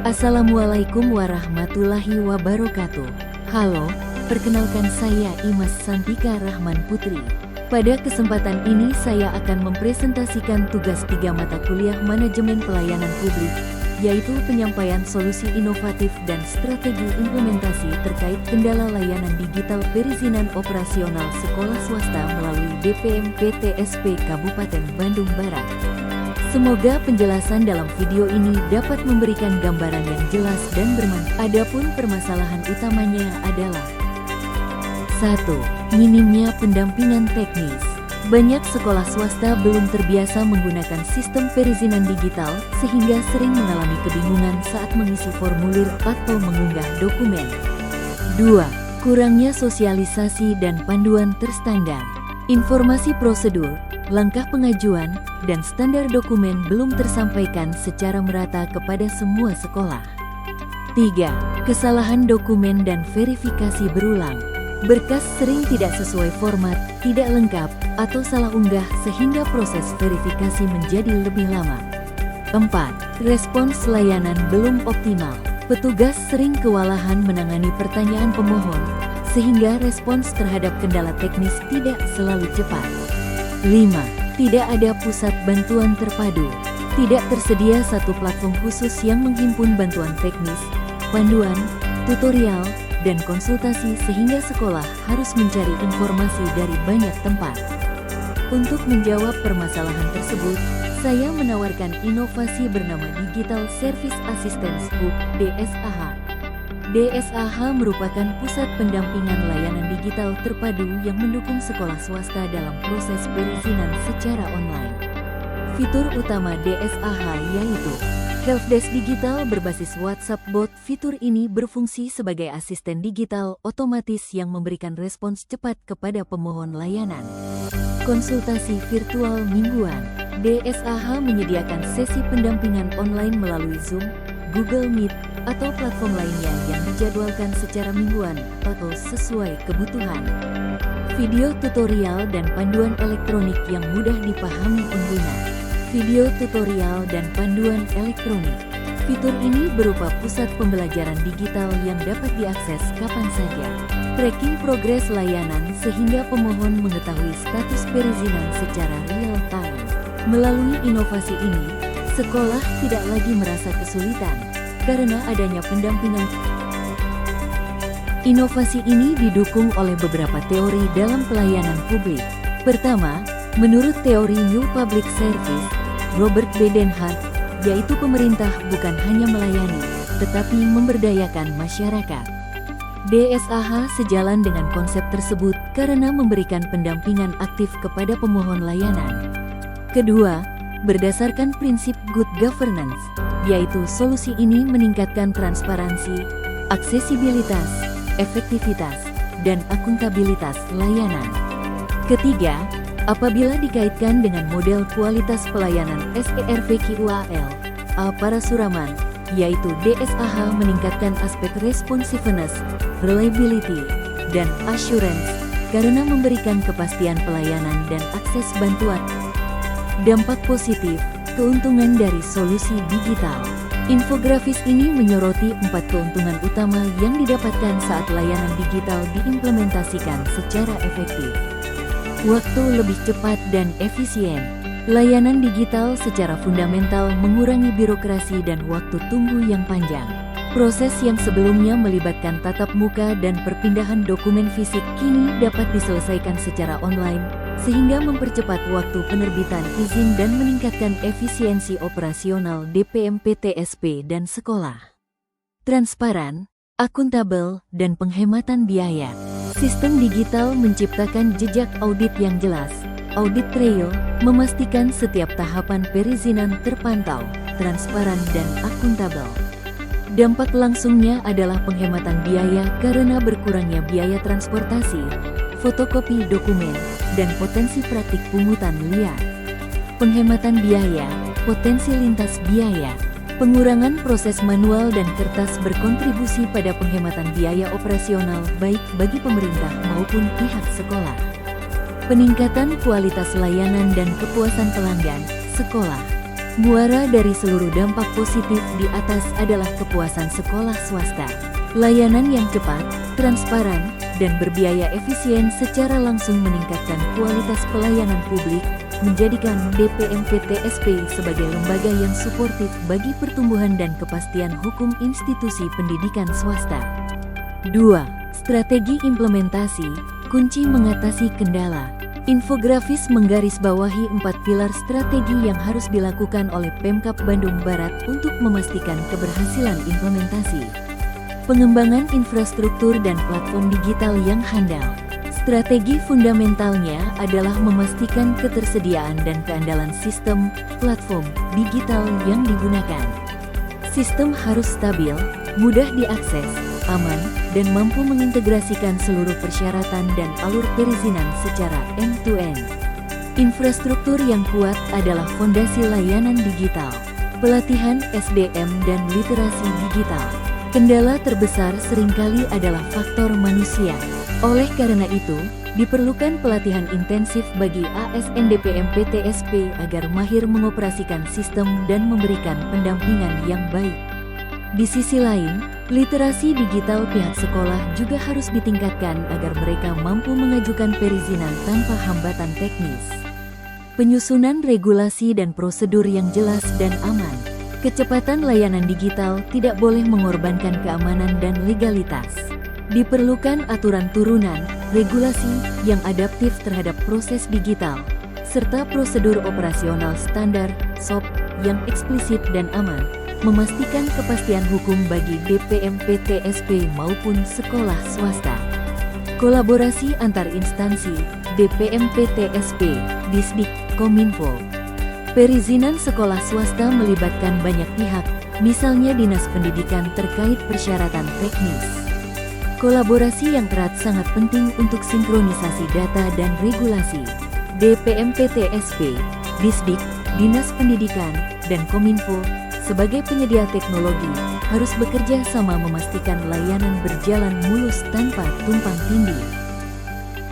Assalamualaikum warahmatullahi wabarakatuh. Halo, perkenalkan saya Imas Santika Rahman Putri. Pada kesempatan ini saya akan mempresentasikan tugas 3 mata kuliah manajemen pelayanan publik, yaitu penyampaian solusi inovatif dan strategi implementasi terkait kendala layanan digital perizinan operasional sekolah swasta melalui DPM PTSP Kabupaten Bandung Barat. Semoga penjelasan dalam video ini dapat memberikan gambaran yang jelas dan bermanfaat. Adapun permasalahan utamanya adalah 1. Minimnya pendampingan teknis. Banyak sekolah swasta belum terbiasa menggunakan sistem perizinan digital sehingga sering mengalami kebingungan saat mengisi formulir atau mengunggah dokumen. 2. Kurangnya sosialisasi dan panduan terstandar. Informasi prosedur, langkah pengajuan, dan standar dokumen belum tersampaikan secara merata kepada semua sekolah. 3. Kesalahan dokumen dan verifikasi berulang. Berkas sering tidak sesuai format, tidak lengkap, atau salah unggah sehingga proses verifikasi menjadi lebih lama. 4. Respons layanan belum optimal. Petugas sering kewalahan menangani pertanyaan pemohon, sehingga respons terhadap kendala teknis tidak selalu cepat. 5. Tidak ada pusat bantuan terpadu. Tidak tersedia satu platform khusus yang menghimpun bantuan teknis, panduan, tutorial, dan konsultasi sehingga sekolah harus mencari informasi dari banyak tempat. Untuk menjawab permasalahan tersebut, saya menawarkan inovasi bernama Digital Service Assistance Hub (DSAH). DSAH merupakan pusat pendampingan layanan digital terpadu yang mendukung sekolah swasta dalam proses perizinan secara online. Fitur utama DSAH yaitu Helpdesk Digital berbasis WhatsApp Bot. Fitur ini berfungsi sebagai asisten digital otomatis yang memberikan respons cepat kepada pemohon layanan. Konsultasi virtual mingguan. DSAH menyediakan sesi pendampingan online melalui Zoom, Google Meet, atau platform lainnya yang dijadwalkan secara mingguan atau sesuai kebutuhan. Video tutorial dan panduan elektronik yang mudah dipahami pengguna. Video tutorial dan panduan elektronik. Fitur ini berupa pusat pembelajaran digital yang dapat diakses kapan saja. Tracking progres layanan sehingga pemohon mengetahui status perizinan secara real time. Melalui inovasi ini, sekolah tidak lagi merasa kesulitan karena adanya pendampingan. Inovasi ini didukung oleh beberapa teori dalam pelayanan publik. Pertama, menurut teori New Public Service, Robert B. Denhart, yaitu pemerintah bukan hanya melayani, tetapi memberdayakan masyarakat. DSAH sejalan dengan konsep tersebut karena memberikan pendampingan aktif kepada pemohon layanan. Kedua, berdasarkan prinsip good governance, yaitu solusi ini meningkatkan transparansi, aksesibilitas, efektivitas, dan akuntabilitas layanan. Ketiga, apabila dikaitkan dengan model kualitas pelayanan SERVQUAL, A. Parasuraman, yaitu DSAH meningkatkan aspek responsiveness, reliability, dan assurance, karena memberikan kepastian pelayanan dan akses bantuan. Dampak positif, keuntungan dari solusi digital. Infografis ini menyoroti 4 keuntungan utama yang didapatkan saat layanan digital diimplementasikan secara efektif. Waktu lebih cepat dan efisien. Layanan digital secara fundamental mengurangi birokrasi dan waktu tunggu yang panjang. Proses yang sebelumnya melibatkan tatap muka dan perpindahan dokumen fisik kini dapat diselesaikan secara online, sehingga mempercepat waktu penerbitan izin dan meningkatkan efisiensi operasional DPM PTSP dan sekolah. Transparan, akuntabel, dan penghematan biaya. Sistem digital menciptakan jejak audit yang jelas. Audit trail memastikan setiap tahapan perizinan terpantau, transparan, dan akuntabel. Dampak langsungnya adalah penghematan biaya karena berkurangnya biaya transportasi, fotokopi dokumen, dan potensi praktik pungutan liar. Penghematan biaya, potensi lintas biaya, pengurangan proses manual dan kertas berkontribusi pada penghematan biaya operasional baik bagi pemerintah maupun pihak sekolah. Peningkatan kualitas layanan dan kepuasan pelanggan, sekolah. Muara dari seluruh dampak positif di atas adalah kepuasan sekolah swasta. Layanan yang cepat, transparan, dan berbiaya efisien secara langsung meningkatkan kualitas pelayanan publik, menjadikan DPMPTSP sebagai lembaga yang suportif bagi pertumbuhan dan kepastian hukum institusi pendidikan swasta. 2. Strategi implementasi, kunci mengatasi kendala. Infografis menggarisbawahi 4 pilar strategi yang harus dilakukan oleh Pemkab Bandung Barat untuk memastikan keberhasilan implementasi. Pengembangan infrastruktur dan platform digital yang handal. Strategi fundamentalnya adalah memastikan ketersediaan dan keandalan sistem, platform, digital yang digunakan. Sistem harus stabil, mudah diakses, aman, dan mampu mengintegrasikan seluruh persyaratan dan alur perizinan secara end-to-end. Infrastruktur yang kuat adalah fondasi layanan digital, pelatihan SDM dan literasi digital. Kendala terbesar seringkali adalah faktor manusia. Oleh karena itu, diperlukan pelatihan intensif bagi ASN DPMPTSP agar mahir mengoperasikan sistem dan memberikan pendampingan yang baik. Di sisi lain, literasi digital pihak sekolah juga harus ditingkatkan agar mereka mampu mengajukan perizinan tanpa hambatan teknis. Penyusunan regulasi dan prosedur yang jelas dan aman. Kecepatan layanan digital tidak boleh mengorbankan keamanan dan legalitas. Diperlukan aturan turunan, regulasi yang adaptif terhadap proses digital, serta prosedur operasional standar (SOP) yang eksplisit dan aman, memastikan kepastian hukum bagi DPMPTSP maupun sekolah swasta. Kolaborasi antar instansi, DPMPTSP, Disdik, Kominfo. Perizinan sekolah swasta melibatkan banyak pihak, misalnya Dinas Pendidikan terkait persyaratan teknis. Kolaborasi yang erat sangat penting untuk sinkronisasi data dan regulasi. DPMPTSP, Disdik, Dinas Pendidikan, dan Kominfo sebagai penyedia teknologi harus bekerja sama memastikan layanan berjalan mulus tanpa tumpang tindih.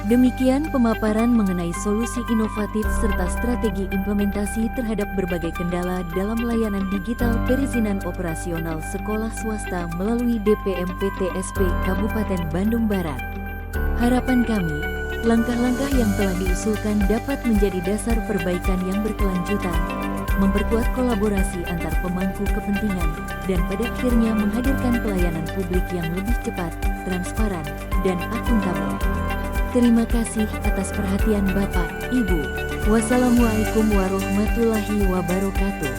Demikian pemaparan mengenai solusi inovatif serta strategi implementasi terhadap berbagai kendala dalam layanan digital perizinan operasional sekolah swasta melalui DPMPTSP Kabupaten Bandung Barat. Harapan kami, langkah-langkah yang telah diusulkan dapat menjadi dasar perbaikan yang berkelanjutan, memperkuat kolaborasi antar pemangku kepentingan, dan pada akhirnya menghadirkan pelayanan publik yang lebih cepat, transparan, dan akuntabel. Terima kasih atas perhatian Bapak, Ibu. Wassalamualaikum warahmatullahi wabarakatuh.